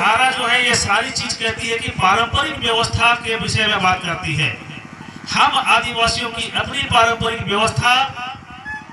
धारा जो है ये सारी चीज कहती है कि पारंपरिक व्यवस्था के विषय में बात करती है। हम आदिवासियों की अपनी पारंपरिक व्यवस्था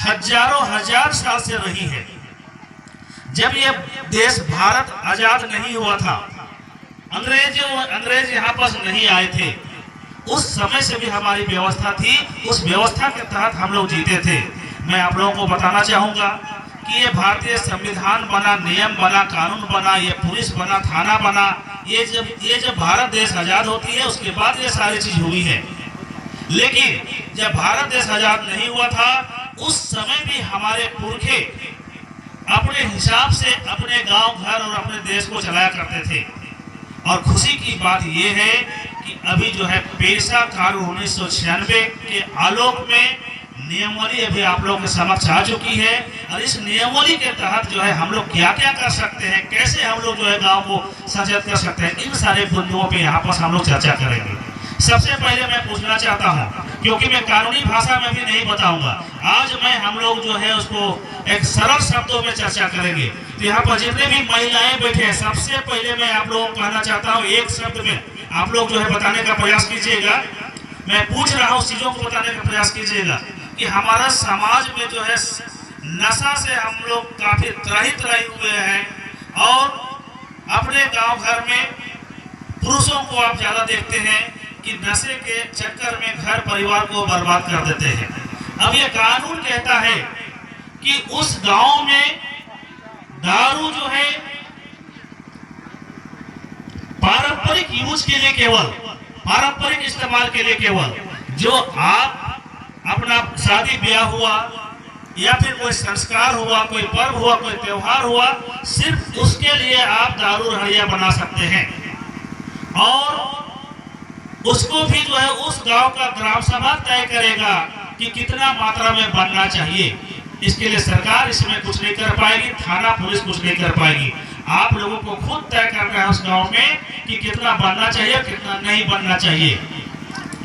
हजारों हजार साल से रही है। जब ये देश भारत आजाद नहीं हुआ था, अंग्रेज यहाँ पर नहीं आए थे, उस समय से भी हमारी व्यवस्था थी। उस व्यवस्था के तहत हम लोग जीते थे। मैं आप लोगों को बताना चाहूंगा कि ये भारतीय संविधान बना, नियम बना, कानून बना, ये पुलिस बना, थाना बना, ये जब भारत देश आजाद होती है उसके बाद ये सारी चीज हुई है। लेकिन जब भारत देश आजाद नहीं हुआ था उस समय भी हमारे पुरखे अपने हिसाब से अपने गांव घर और अपने देश को चलाया करते थे। और खुशी की बात यह है कि अभी जो है पेशा कानून 1996 के आलोक में नियमावली अभी आप लोगों के समक्ष आ चुकी है। और इस नियमावली के तहत जो है हम लोग क्या क्या कर सकते हैं, कैसे हम लोग जो है गांव को सजग कर सकते हैं, इन सारे बिंदुओं पे यहाँ पर हम लोग चर्चा करेंगे। सबसे पहले मैं पूछना चाहता हूँ, क्योंकि मैं कानूनी भाषा में भी नहीं बताऊंगा, आज मैं हम लोग जो है उसको एक सरल शब्दों में चर्चा करेंगे। तो यहाँ पर जितने भी महिलाएं बैठे हैं, सबसे पहले मैं आप लोगों को कहना चाहता हूँ, एक शब्द में आप लोग जो है बताने का प्रयास कीजिएगा। मैं पूछ रहा हूँ, चीजों को बताने का प्रयास कीजिएगा कि हमारा समाज में जो है नशा से हम लोग काफी त्राहित रहे हुए हैं। और अपने गांव घर में पुरुषों को आप ज्यादा देखते हैं कि नशे के चक्कर में घर परिवार को बर्बाद कर देते हैं। अब ये कानून कहता है कि उस गांव में दारू जो है पारंपरिक यूज के लिए, केवल पारंपरिक इस्तेमाल के लिए, केवल जो आप अपना शादी ब्याह हुआ या फिर कोई संस्कार हुआ, कोई पर्व हुआ, कोई त्योहार हुआ, सिर्फ उसके लिए आप दारू हड़िया बना सकते हैं। और उसको भी जो है उस गांव का ग्राम सभा तय करेगा कि कितना मात्रा में बनना चाहिए। इसके लिए सरकार इसमें कुछ नहीं कर पाएगी, थाना पुलिस कुछ नहीं कर पाएगी। आप लोगों को खुद तय करना है उस गांव में कि कितना बनना चाहिए, कितना नहीं बनना चाहिए।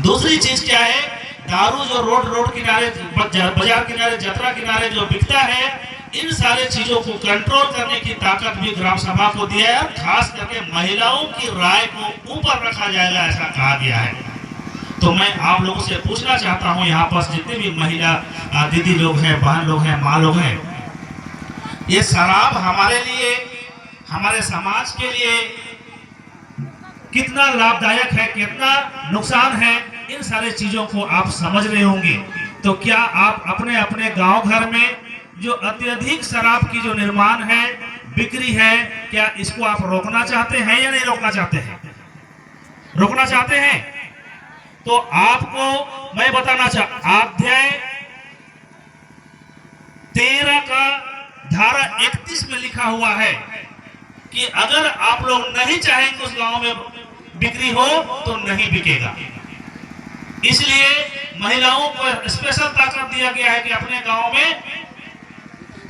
दूसरी चीज क्या है, दारू जो रोड किनारे, बाजार किनारे, यात्रा किनारे जो बिकता है, इन सारे चीजों को कंट्रोल करने की ताकत भी ग्राम सभा को दिया है। खास करके महिलाओं की राय को ऊपर रखा जाएगा, ऐसा कहा गया है। तो मैं आप लोगों से पूछना चाहता हूं, यहाँ पर जितने भी महिला दीदी लोग हैं, बहन लोग हैं, माँ लोग हैं, ये शराब हमारे लिए, हमारे समाज के लिए कितना लाभदायक है, कितना नुकसान है, इन सारे चीजों को आप समझ रहे होंगे। तो क्या आप अपने अपने गांव घर में जो अत्यधिक शराब की जो निर्माण है, बिक्री है, क्या इसको आप रोकना चाहते हैं या नहीं रोकना चाहते हैं? रोकना चाहते हैं तो आपको मैं बताना अध्याय 13 का धारा 31 में लिखा हुआ है कि अगर आप लोग नहीं चाहेंगे उस गांव में बिक्री हो तो नहीं बिकेगा। इसलिए महिलाओं को स्पेशल ताकत दिया गया है कि अपने गांव में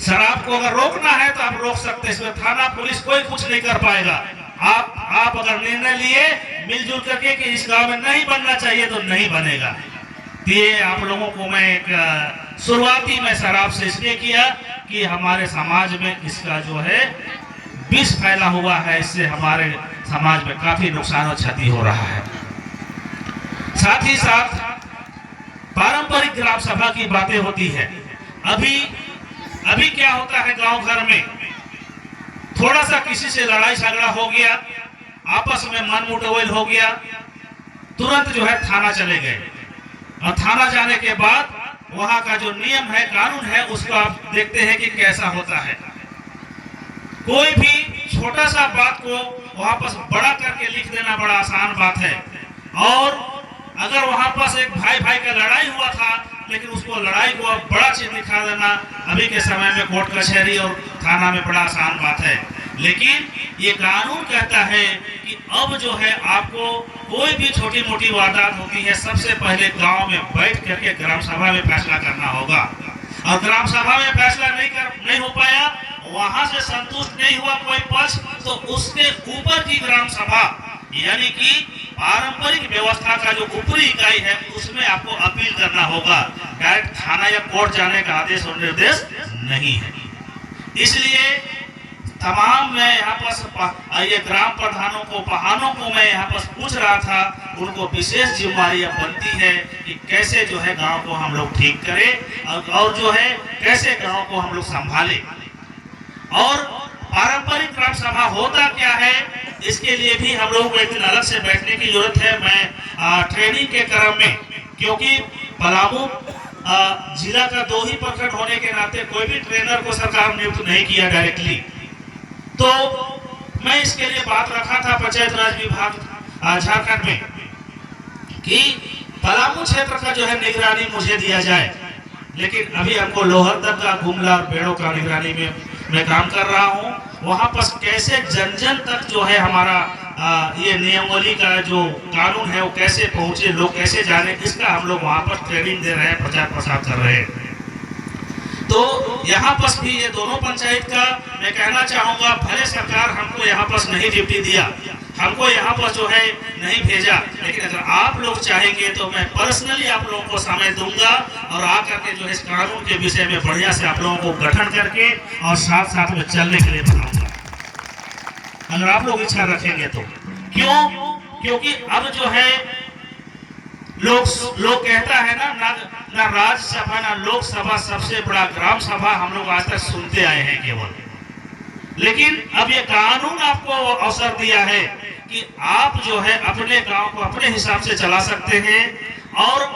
शराब को अगर रोकना है तो आप रोक सकते हैं। इसमें थाना पुलिस कोई कुछ नहीं कर पाएगा। आप अगर निर्णय लिए मिलजुल करके कि इस गांव में नहीं बनना चाहिए तो नहीं बनेगा। तो ये आप लोगों को मैं एक शुरुआती में शराब से इसलिए किया कि हमारे समाज में इसका जो है विष फैला हुआ है, इससे हमारे समाज में काफी नुकसान और क्षति हो रहा है। साथ ही साथ पारंपरिक ग्राम सभा की बातें होती है। अभी क्या होता है, गांव घर में थोड़ा सा किसी से लड़ाई झगड़ा हो गया, आपस में मन मुठभेड़ हो गया, तुरंत जो है थाना चले गए। और थाना जाने के बाद वहां का जो नियम है, कानून है, उसको आप देखते हैं कि कैसा होता है। कोई भी छोटा सा बात को वहां पर बड़ा करके लिख देना बड़ा आसान बात है। और अगर वहां पर एक भाई का लड़ाई हुआ था, लेकिन उसको लड़ाई को अब बड़ा चीज दिखा देना अभी के समय में कोर्ट कचहरी और थाना में बड़ा आसान बात है। लेकिन ये कानून कहता है कि अब जो है आपको कोई भी छोटी मोटी वारदात होती है, सबसे पहले गांव में बैठ करके ग्राम सभा में फैसला करना होगा। और ग्राम सभा में फैसला नहीं हो पाया, वहां से संतुष्ट नहीं हुआ कोई पक्ष, तो उसके ऊपर की ग्राम सभा यानी कि पारंपरिक व्यवस्था का जो ऊपरी इकाई है, उसमें आपको अपील करना होगा। डायरेक्ट थाना या कोर्ट जाने का आदेश और निर्देश नहीं है। इसलिए तमाम मैं यहाँ पर ये ग्राम प्रधानों को पहानों को मैं यहाँ पर पूछ रहा था, उनको विशेष जिम्मेदारी अब बनती है कि कैसे जो है गांव को हम लोग ठीक करें और जो है कैसे गांव को हम लोग संभालें। और पारंपरिक ग्राम सभा होता क्या है, इसके लिए भी हम लोगों को एक दिन अलग से बैठने की जरूरत है। मैं ट्रेनिंग के क्रम में, क्योंकि पलामू जिला का 2 ही प्रखंड होने के नाते कोई भी ट्रेनर को सरकार नियुक्त नहीं किया डायरेक्टली, तो मैं इसके लिए बात रखा था पंचायत राज विभाग झारखंड में कि पलामू क्षेत्र का जो है निगरानी मुझे दिया जाए। लेकिन अभी हमको लोहरदगा का गुमला और बेड़ों का निगरानी में मैं काम कर रहा हूँ। वहाँ पर कैसे जन जन तक जो है हमारा ये नियमावली का जो कानून है वो कैसे पहुँचे, लोग कैसे जाने, इसका हम लोग वहाँ पर ट्रेनिंग दे रहे हैं, प्रचार प्रसार कर रहे हैं। तो यहाँ पर भी ये दोनों पंचायत का मैं कहना चाहूँगा, भले सरकार हमको यहाँ पर नहीं ड्यूटी दिया, हमको यहाँ पर जो है नहीं भेजा, लेकिन अगर आप लोग चाहेंगे तो मैं पर्सनली आप लोगों को समय दूंगा और आकर के जो है इस कानून के विषय में बढ़िया से आप लोगों को गठन करके और साथ साथ में चलने के लिए बताऊंगा, अगर आप लोग इच्छा रखेंगे तो। क्यों? क्योंकि अब जो है लोग कहता है ना राज्यसभा ना लोकसभा, सबसे बड़ा ग्राम सभा हम लोग आज तक सुनते आए हैं केवल। लेकिन अब ये कानून आपको अवसर दिया है कि आप जो है अपने गांव को अपने हिसाब से चला सकते हैं और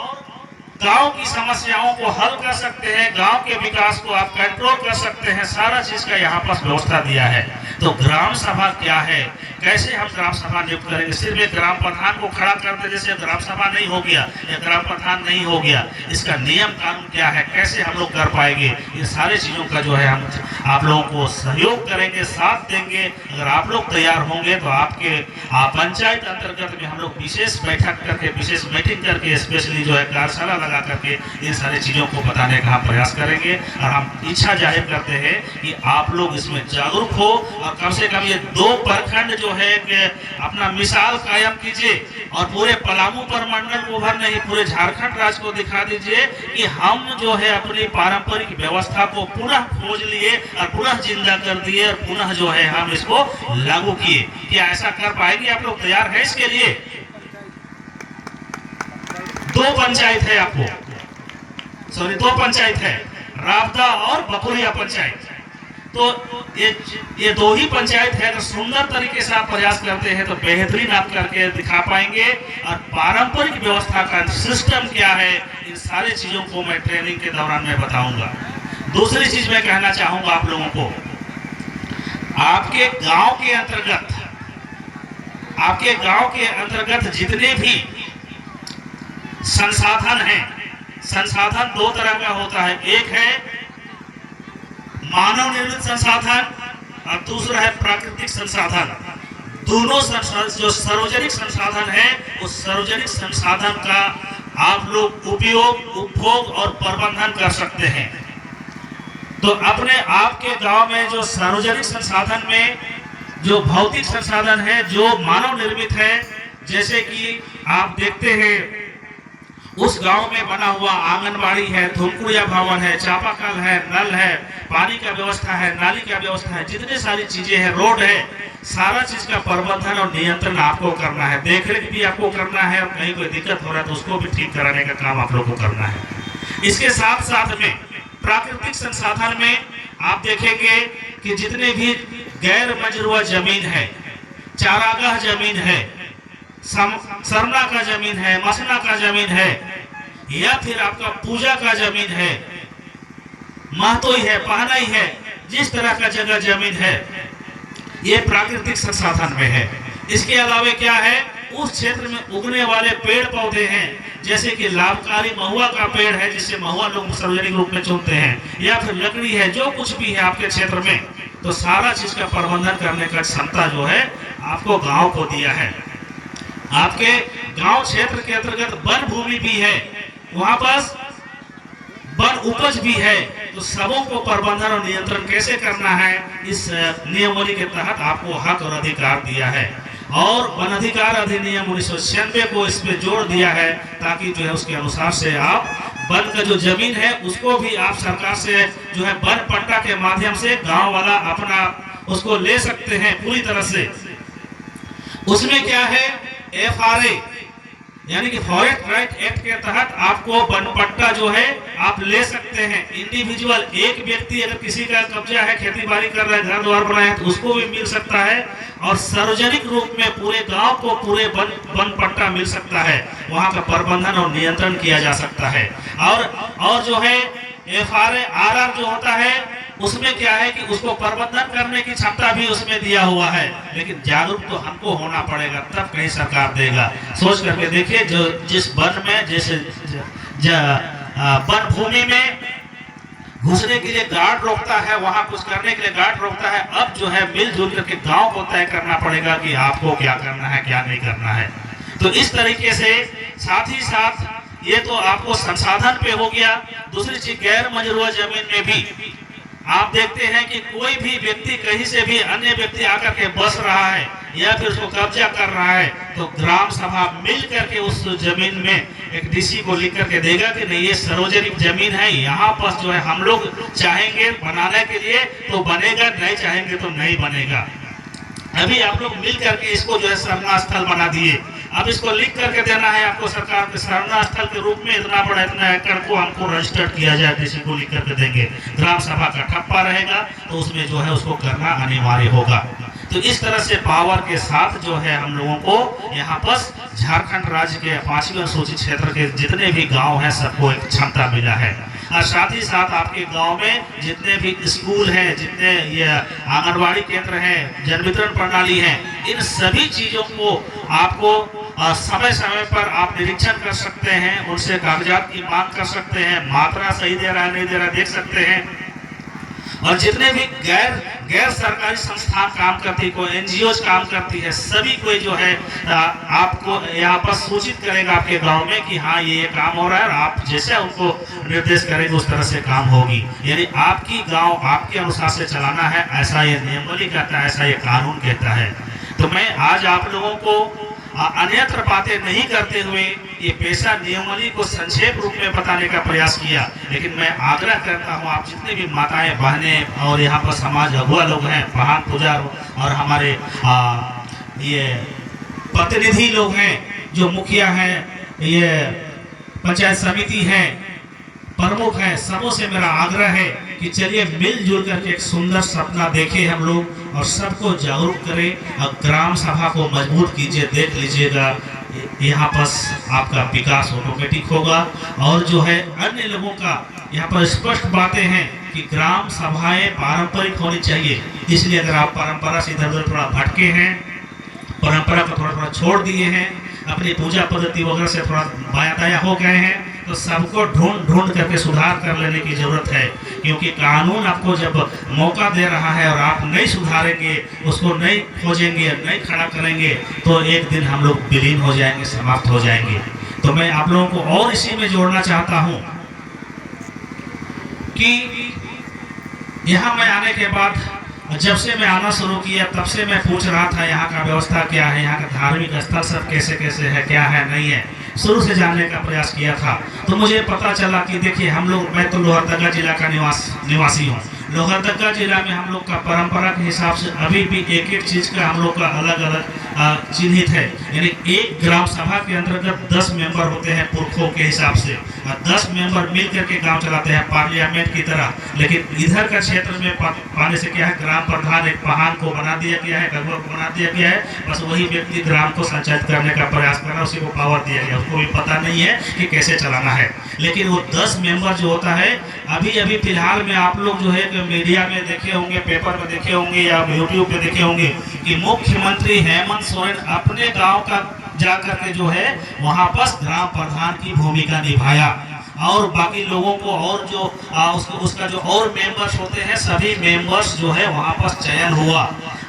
गांव की समस्याओं को हल कर सकते हैं, गांव के विकास को आप कंट्रोल कर सकते हैं। सारा चीज का यहाँ पर व्यवस्था दिया है। तो ग्राम सभा क्या है, कैसे हम ग्राम सभा नियुक्त करेंगे? सिर्फ एक ग्राम प्रधान को खड़ा कर दे जैसे ग्राम सभा नहीं हो गया या ग्राम प्रधान नहीं हो गया, इसका नियम कानून क्या है, कैसे हम लोग कर पाएंगे? ये सारे चीजों का जो है हम आप लोगों को सहयोग करेंगे, साथ देंगे। अगर आप लोग तैयार होंगे तो आपके पंचायत अंतर्गत में हम लोग विशेष बैठक करके, विशेष मीटिंग करके, स्पेशली जो है कार्यशाला लगा करके इन सारी चीजों को बताने का हम प्रयास करेंगे। और हम इच्छा जाहिर करते हैं कि आप लोग इसमें जागरूक हो और कम से कम ये 2 प्रखंड जो है कि अपना मिसाल कायम कीजिए और पूरे पलामू प्रमंडल को भर नहीं, पूरे झारखंड राज्य को दिखा दीजिए कि हम जो है अपनी पारंपरिक व्यवस्था को पुनः खोज लिए और पुनः जिंदा कर दिए और पुनः जो है हम इसको लागू किए। क्या ऐसा कर पाएंगे? आप लोग तैयार है इसके लिए? 2 पंचायत है आपको, 2 पंचायत है, रावदा और बकुरिया पंचायत। तो ये 2 ही पंचायत है। तो सुंदर तरीके से आप प्रयास करते हैं तो बेहतरीन आप करके दिखा पाएंगे। और पारंपरिक व्यवस्था का सिस्टम क्या है, इन सारी चीजों को मैं ट्रेनिंग के दौरान में बताऊंगा। दूसरी चीज मैं कहना चाहूंगा आप लोगों को, आपके गांव के अंतर्गत जितने भी संसाधन हैं, संसाधन 2 तरह का होता है। एक है मानव निर्मित संसाधन और दूसरा है प्राकृतिक संसाधन। दोनों जो सार्वजनिक संसाधन है, उस सार्वजनिक संसाधन का आप लोग उपयोग, उपभोग और प्रबंधन कर सकते हैं। तो अपने आपके गांव में जो सार्वजनिक संसाधन में जो भौतिक संसाधन है, जो मानव निर्मित है, जैसे कि आप देखते हैं उस गांव में बना हुआ आंगनबाड़ी है, धूमकुड़िया भवन है, चापाकल है, नल है, पानी का व्यवस्था है, नाली का व्यवस्था है, जितनी सारी चीजें हैं, रोड है, सारा चीज का प्रबंधन और नियंत्रण आपको करना है। देखरेख भी आपको करना है और कहीं कोई दिक्कत हो रहा है तो उसको भी ठीक कराने का काम आप लोग को करना है। इसके साथ साथ में प्राकृतिक संसाधन में आप देखेंगे कि जितने भी गैर मजरूआ जमीन है, चारागाह जमीन है, सरना का जमीन है, मसना का जमीन है, या फिर आपका पूजा का जमीन है, महतोई है, पहनाई है, जिस तरह का जगह जमीन है, ये प्राकृतिक संसाधन में है। इसके अलावा क्या है, उस क्षेत्र में उगने वाले पेड़ पौधे हैं, जैसे कि लाभकारी महुआ का पेड़ है, जिससे महुआ लोग सार्वजनिक रूप में चुनते हैं, या फिर लकड़ी है, जो कुछ भी है आपके क्षेत्र में, तो सारा चीज का प्रबंधन करने का क्षमता जो है आपको गांव को दिया है। आपके गांव क्षेत्र के अंतर्गत वन भूमि भी है, वहां पास वन उपज भी है, तो सबों को प्रबंधन और नियंत्रण कैसे करना है, इस नियमावली के तहत आपको हक और अधिकार दिया है। और वन अधिकार अधिनियम 1996 को इस पे जोड़ दिया है, ताकि जो है उसके अनुसार से आप वन का जो जमीन है उसको भी आप सरकार से जो है वन पट्टा के माध्यम से गांव वाला अपना उसको ले सकते हैं पूरी तरह से। उसमें क्या है, FRA यानी कि फॉरेस्ट राइट एक्ट के तहत आपको वन पट्टा जो है आप ले सकते हैं। इंडिविजुअल एक व्यक्ति अगर किसी का कब्जा है, खेती बाड़ी कर रहा है, घर द्वार बनाया है, तो उसको भी मिल सकता है। और सार्वजनिक रूप में पूरे गांव को पूरे वन पट्टा मिल सकता है। वहां का प्रबंधन और नियंत्रण किया जा सकता है। और जो है FRA RR जो होता है, उसमें क्या है कि उसको प्रबंधन करने की क्षमता भी उसमें दिया हुआ है। लेकिन जागरूक तो हमको होना पड़ेगा, तब कहीं सरकार देगा। सोच करके देखिए, जो जिस वन में जैसे वन भूमि में घुसने के लिए गार्ड रोकता है, वहां कुछ करने के लिए गार्ड रोकता है, अब जो है मिलजुल करके गांव को तय करना पड़ेगा कि आपको क्या करना है क्या नहीं करना है। तो इस तरीके से साथ ही साथ ये तो आपको संसाधन पे हो गया। दूसरी चीज, गैर मजरूआ जमीन में भी आप देखते हैं कि कोई भी व्यक्ति कहीं से भी अन्य व्यक्ति आकर के बस रहा है या फिर उसको कब्जा कर रहा है, तो ग्राम सभा मिल करके उस जमीन में एक DC को लिख करके देगा कि नहीं, ये सार्वजनिक जमीन है, यहाँ पर जो है हम लोग चाहेंगे बनाने के लिए तो बनेगा, नहीं चाहेंगे तो नहीं बनेगा। अभी आप लोग मिल करके इसको जो है शरणा स्थल बना दिए। अब इसको लिख करके देना है आपको सरकार के, शरणा स्थल के रूप में इतना बड़ा इतना एकड़ को हमको रजिस्टर्ड किया जाए, DC को लिख करके देंगे। ग्राम सभा का ठप्पा रहेगा तो उसमें जो है उसको करना अनिवार्य होगा। तो इस तरह से पावर के साथ जो है हम लोगों को यहाँ पर झारखंड राज्य के 5वीं अनुसूचित क्षेत्र के जितने भी गाँव हैं सबको एक क्षमता मिला है। और साथ ही साथ आपके गांव में जितने भी स्कूल हैं, जितने ये आंगनबाड़ी केंद्र हैं, जन वितरण प्रणाली है, इन सभी चीजों को आपको समय समय पर आप निरीक्षण कर सकते हैं, उनसे कागजात की मांग कर सकते हैं, मात्रा सही दे रहा है नहीं दे रहा देख सकते हैं। और जितने भी गैर सरकारी संस्थान काम करती है, कोई NGO काम करती है, सभी कोई जो है आपको यहाँ पर सूचित करेगा आपके गांव में कि हाँ ये काम हो रहा है, और आप जैसे उनको निर्देश करेंगे उस तरह से काम होगी। यानी आपकी गांव आपके अनुसार से चलाना है, ऐसा ये नियमावली कहता है, ऐसा ये कानून कहता है। तो मैं आज आप लोगों को अन्यत्र बातें नहीं करते हुए ये पेशा नियमावली को संक्षेप रूप में बताने का प्रयास किया। लेकिन मैं आग्रह करता हूँ, आप जितने भी माताएं बहनें और यहाँ पर समाज अगुआ लोग हैं, प्रधान पुजार और हमारे ये प्रतिनिधि लोग हैं, जो मुखिया हैं, ये पंचायत समिति है, प्रमुख हैं, सबों से मेरा आग्रह है कि चलिए मिलजुल करके एक सुंदर सपना देखें हम लोग और सबको जागरूक करें और ग्राम सभा को मजबूत कीजिए। देख लीजिएगा यहाँ पर आपका विकास ऑटोमेटिक होगा। और जो है अन्य लोगों का यहाँ पर स्पष्ट बातें हैं कि ग्राम सभाएं पारंपरिक होनी चाहिए। इसलिए अगर आप परंपरा से इधर उधर थोड़ा भटके हैं, परंपरा को थोड़ा थोड़ा छोड़ दिए हैं, अपनी पूजा पद्धति वगैरह से थोड़ा बाया दाया हो गए हैं, तो सबको ढूंढ करके सुधार कर लेने की जरूरत है। क्योंकि कानून आपको जब मौका दे रहा है और आप नहीं सुधारेंगे, उसको नहीं खोजेंगे, नहीं खड़ा करेंगे, तो एक दिन हम लोग विलीन हो जाएंगे, समाप्त हो जाएंगे। तो मैं आप लोगों को और इसी में जोड़ना चाहता हूं कि यहाँ मैं आने के बाद, जब से मैं आना शुरू किया तब से मैं पूछ रहा था यहाँ का व्यवस्था क्या है, यहाँ का धार्मिक स्थल सब कैसे कैसे है, क्या है नहीं है, शुरू से जानने का प्रयास किया था। तो मुझे पता चला कि देखिए हम लोग, मैं तो लोहरदगा जिला का निवासी हूँ। लोहरदगा जिला में हम लोग का परंपरा के हिसाब से अभी भी एक एक चीज़ का हम लोग का अलग अलग चिन्हित है। यानी एक ग्राम सभा के अंतर्गत 10 मेंबर होते हैं पुरखों के हिसाब से, और 10 मेंबर मिल करके गांव चलाते हैं पार्लियामेंट की तरह। लेकिन इधर का क्षेत्र में पाने से क्या है, ग्राम प्रधान एक पहान को बना दिया गया है, गगवा को बना दिया गया है, बस वही व्यक्ति ग्राम को संचालित करने का प्रयास कर रहा है, उसी को पावर दिया गया, उसको भी पता नहीं है कि कैसे चलाना है। लेकिन वो 10 मेंबर जो होता है, अभी फिलहाल में आप लोग जो है मीडिया में देखे होंगे, पेपर में देखे होंगे या यूट्यूब पे देखे होंगे कि मुख्यमंत्री हेमंत सोरेन अपने गांव का जाकर के जो है वहां पर ग्राम प्रधान की भूमिका निभाया, और बाकी लोगों को और जो उसका जो और मेंबर्स होते हैं, सभी मेंबर्स जो है वहां पर चयन हुआ,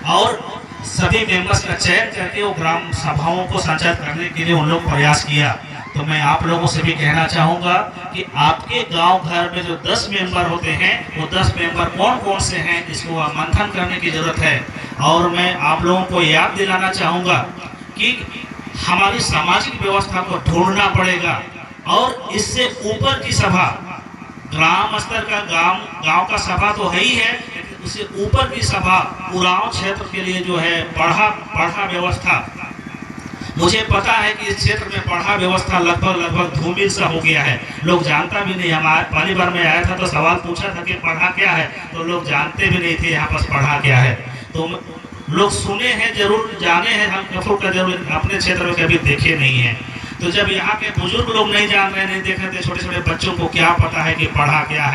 और सभी मेंबर्स का चयन करके वो ग्राम सभाओं को संचालित करने के लिए उन लोग प्रयास किया। तो मैं आप लोगों से भी कहना चाहूँगा कि आपके गांव घर में जो 10 मेंबर होते हैं, वो 10 मेंबर कौन कौन से हैं, इसको मंथन करने की ज़रूरत है। और मैं आप लोगों को याद दिलाना चाहूँगा कि हमारी सामाजिक व्यवस्था को ढूंढना पड़ेगा, और इससे ऊपर की सभा, ग्राम स्तर का गांव का सभा तो है ही है, उससे ऊपर की सभा उरांव क्षेत्र के लिए जो है पढ़ा व्यवस्था, मुझे पता है कि इस क्षेत्र में पढ़ा व्यवस्था लगभग धूमिल सा हो गया है, लोग जानता भी नहीं। हमारे पहली बार मैं आया था तो सवाल पूछा था कि पढ़ा क्या है, तो लोग जानते भी नहीं थे यहाँ पर पढ़ा क्या है। तो लोग सुने हैं जरूर, जाने हैं, हम कफूर का जरूर अपने क्षेत्र में कभी देखे नहीं है। तो जब यहाँ के बुजुर्ग लोग नहीं जान रहे, नहीं देख रहे थे, छोटे छोटे बच्चों को क्या पता है कि पढ़ा क्या है।